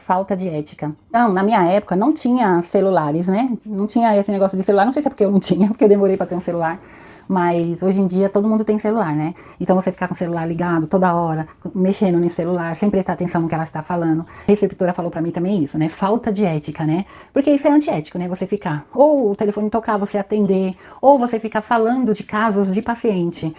falta de ética. Então, na minha época não tinha celulares, né? Não tinha esse negócio de celular, não sei se é porque eu não tinha, porque eu demorei para ter um celular. Mas hoje em dia todo mundo tem celular, né? Então você ficar com o celular ligado toda hora, mexendo no celular, sem prestar atenção no que ela está falando. A receptora falou pra mim também isso, né? Falta de ética, né? Porque isso é antiético, né? Você ficar, ou o telefone tocar, você atender, ou você ficar falando de casos de paciente,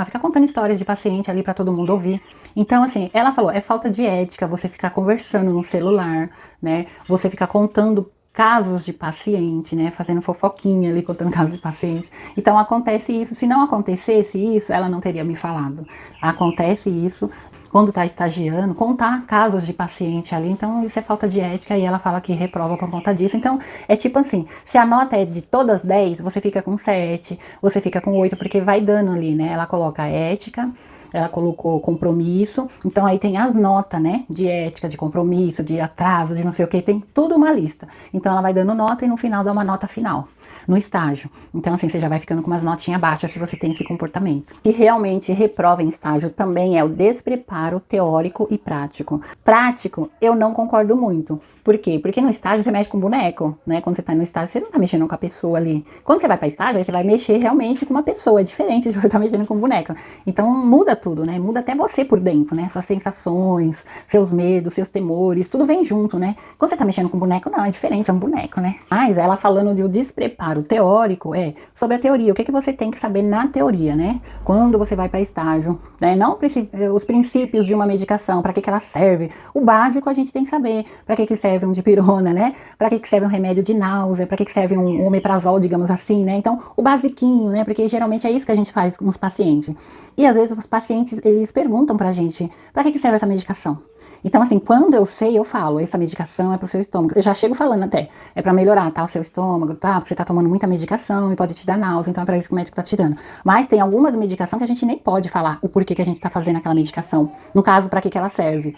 ficar contando histórias de paciente ali pra todo mundo ouvir. Então, assim, ela falou, é falta de ética você ficar conversando no celular, né? Você ficar contando casos de paciente, né? Fazendo fofoquinha ali, contando casos de paciente. Então acontece isso. Se não acontecesse isso, ela não teria me falado. Acontece isso quando está estagiando, contar casos de paciente ali. Então isso é falta de ética e ela fala que reprova por conta disso. Então é tipo assim, se a nota é de todas 10, você fica com 7, você fica com 8, porque vai dando ali, né? Ela coloca ética, ela colocou compromisso, então aí tem as notas, né, de ética, de compromisso, de atraso, de não sei o que, tem tudo uma lista. Então ela vai dando nota e no final dá uma nota final, no estágio. Então assim, você já vai ficando com umas notinhas baixas se você tem esse comportamento. E realmente reprova em estágio também é o despreparo teórico e prático. Prático, eu não concordo muito. Por quê? Porque no estágio você mexe com boneco, né? Quando você tá no estágio, você não tá mexendo com a pessoa ali. Quando você vai pra estágio, aí você vai mexer realmente com uma pessoa, é diferente de você estar mexendo com boneca. Então muda tudo, né? Muda até você por dentro, né? Suas sensações, seus medos, seus temores, tudo vem junto, né? Quando você tá mexendo com boneco, não, é diferente, é um boneco, né? Mas ela falando de o despreparo teórico, sobre a teoria, o que você tem que saber na teoria, né? Quando você vai para estágio, né? Não os princípios de uma medicação, para que ela serve. O básico a gente tem que saber, para que serve um dipirona, né? Para que serve um remédio de náusea, para que serve um omeprazol, digamos assim, né? Então, o basiquinho, né? Porque geralmente é isso que a gente faz com os pacientes. E às vezes os pacientes, eles perguntam pra gente, para que serve essa medicação? Então, assim, quando eu sei, eu falo, essa medicação é pro seu estômago. Eu já chego falando até, é pra melhorar, tá, o seu estômago, tá? Porque você tá tomando muita medicação e pode te dar náusea, então é pra isso que o médico tá te dando. Mas tem algumas medicações que a gente nem pode falar o porquê que a gente tá fazendo aquela medicação. No caso, pra que ela serve.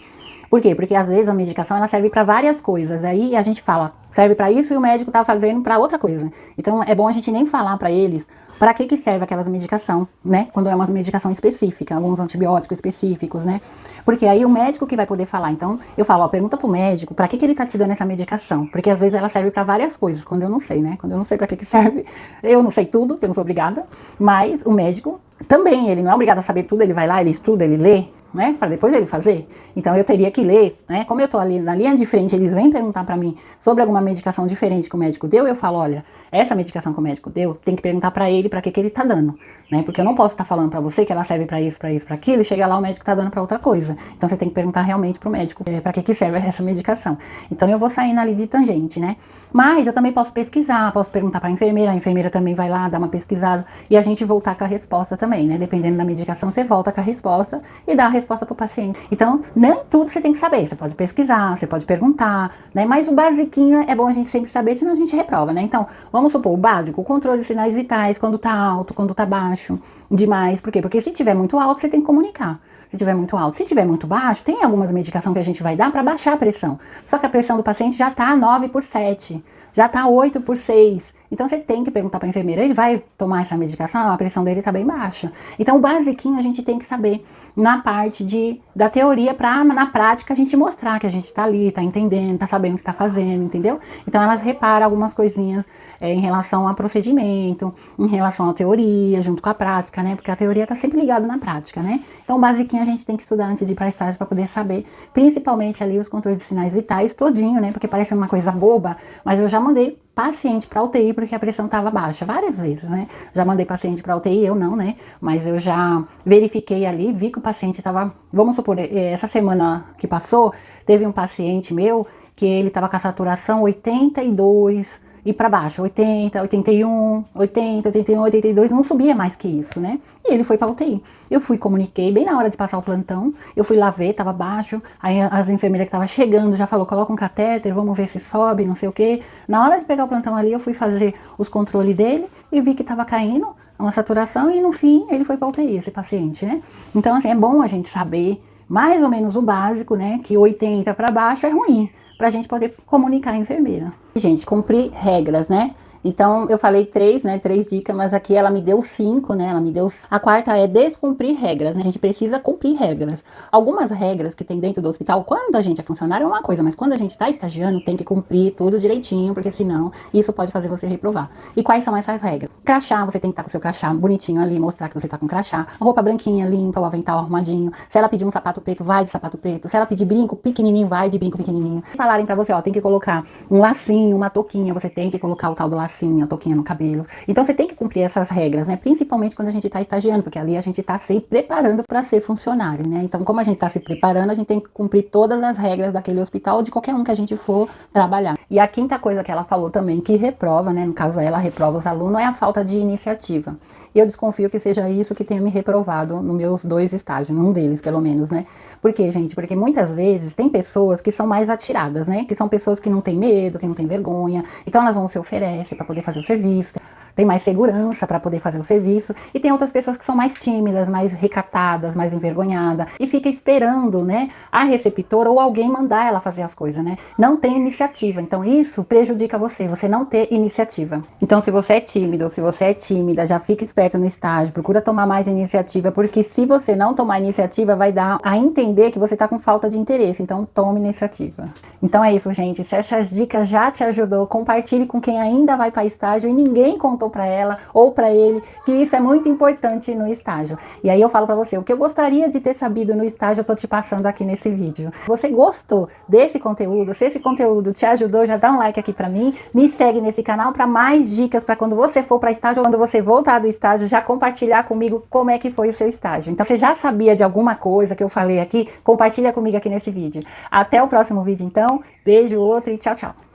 Por quê? Porque às vezes a medicação ela serve para várias coisas. Aí a gente fala, serve para isso e o médico tá fazendo para outra coisa. Então é bom a gente nem falar para eles para que serve aquelas medicação, né? Quando é uma medicação específica, alguns antibióticos específicos, né? Porque aí o médico que vai poder falar. Então eu falo, pergunta pro médico para que ele tá te dando essa medicação? Porque às vezes ela serve para várias coisas, quando eu não sei, né? Quando eu não sei para que serve, eu não sei tudo, eu não sou obrigada, mas o médico também, ele não é obrigado a saber tudo, ele vai lá, ele estuda, ele lê, né, para depois ele fazer. Então eu teria que ler, né? Como eu tô ali na linha de frente, eles vêm perguntar para mim sobre alguma medicação diferente que o médico deu, eu falo, olha, essa medicação que o médico deu, tem que perguntar para ele para que ele tá dando, né? Porque eu não posso estar falando para você que ela serve para isso, para isso, para aquilo, e chega lá o médico tá dando para outra coisa. Então você tem que perguntar realmente pro médico para que serve essa medicação. Então eu vou saindo ali de tangente, né? Mas eu também posso pesquisar, posso perguntar para a enfermeira também vai lá dar uma pesquisada e a gente voltar com a resposta também, né? Dependendo da medicação, você volta com a resposta e dá a resposta para o paciente. Então, nem tudo você tem que saber. Você pode pesquisar, você pode perguntar, né? Mas o basiquinho é bom a gente sempre saber, senão a gente reprova, né? Então, vamos supor, o básico, o controle de sinais vitais, quando tá alto, quando tá baixo, demais. Por quê? Porque se tiver muito alto, você tem que comunicar. Se tiver muito alto. Se tiver muito baixo, tem algumas medicações que a gente vai dar para baixar a pressão. Só que a pressão do paciente já tá 9/7, já tá 8/6. Então você tem que perguntar para a enfermeira, ele vai tomar essa medicação? A pressão dele tá bem baixa. Então o basiquinho a gente tem que saber na parte da teoria para na prática a gente mostrar que a gente tá ali, tá entendendo, tá sabendo o que tá fazendo, entendeu? Então elas reparam algumas coisinhas em relação ao procedimento, em relação à teoria, junto com a prática, né? Porque a teoria tá sempre ligada na prática, né? Então o basiquinho a gente tem que estudar antes de ir para estágio para poder saber, principalmente ali os controles de sinais vitais todinho, né? Porque parece uma coisa boba, mas eu já mandei paciente para UTI porque a pressão estava baixa, várias vezes, né? Já mandei paciente para UTI, eu não, né? Mas eu já verifiquei ali, vi que o paciente estava, vamos supor, essa semana que passou, teve um paciente meu que ele estava com a saturação 82 e para baixo, 80, 81, 80, 81, 82, não subia mais que isso, né? E ele foi para UTI. Eu fui, comuniquei, bem na hora de passar o plantão, eu fui lá ver, tava baixo, aí as enfermeiras que estavam chegando já falou, coloca um catéter, vamos ver se sobe, não sei o quê. Na hora de pegar o plantão ali, eu fui fazer os controles dele e vi que tava caindo uma saturação e no fim ele foi para UTI, esse paciente, né? Então, assim, é bom a gente saber mais ou menos o básico, né? Que 80 para baixo é ruim, pra gente poder comunicar a enfermeira. Gente, cumprir regras, né? Então, eu falei três, né? Três dicas, mas aqui ela me deu cinco, né? Ela me deu. A quarta é descumprir regras, né? A gente precisa cumprir regras. Algumas regras que tem dentro do hospital, quando a gente é funcionário é uma coisa, mas quando a gente está estagiando, tem que cumprir tudo direitinho, porque senão isso pode fazer você reprovar. E quais são essas regras? Crachá, você tem que estar com o seu crachá bonitinho ali, mostrar que você tá com crachá. Roupa branquinha, limpa, o avental arrumadinho. Se ela pedir um sapato preto, vai de sapato preto. Se ela pedir brinco pequenininho, vai de brinco pequenininho. Se falarem pra você, ó, tem que colocar um lacinho, uma touquinha, você tem que colocar o tal do lacinho, a touquinha no cabelo. Então você tem que cumprir essas regras, né? Principalmente quando a gente tá estagiando, porque ali a gente tá se preparando para ser funcionário, né? Então, como a gente tá se preparando, a gente tem que cumprir todas as regras daquele hospital ou de qualquer um que a gente for trabalhar. E a quinta coisa que ela falou também, que reprova, né? No caso ela reprova os alunos, é a falta de iniciativa. E eu desconfio que seja isso que tenha me reprovado nos meus 2 estágios, num deles pelo menos, né? Por quê, gente? Porque muitas vezes tem pessoas que são mais atiradas, né? Que são pessoas que não têm medo, que não têm vergonha. Então elas vão se oferecer para poder fazer o serviço, tem mais segurança para poder fazer o serviço, e tem outras pessoas que são mais tímidas, mais recatadas, mais envergonhadas, e fica esperando, né, a receptora ou alguém mandar ela fazer as coisas, né? Não tem iniciativa, então isso prejudica você não ter iniciativa. Então se você é tímido, ou se você é tímida, já fica esperto no estágio, procura tomar mais iniciativa, porque se você não tomar iniciativa, vai dar a entender que você tá com falta de interesse, então tome iniciativa. Então é isso, gente, se essas dicas já te ajudou, compartilhe com quem ainda vai para estágio e ninguém contou para ela ou para ele que isso é muito importante no estágio. E aí eu falo para você, o que eu gostaria de ter sabido no estágio, eu tô te passando aqui nesse vídeo. Se você gostou desse conteúdo, se esse conteúdo te ajudou, já dá um like aqui para mim, me segue nesse canal para mais dicas para quando você for para estágio ou quando você voltar do estágio, já compartilhar comigo como é que foi o seu estágio. Então, você já sabia de alguma coisa que eu falei aqui? Compartilha comigo aqui nesse vídeo. Até o próximo vídeo, então. Beijo, outro e tchau, tchau.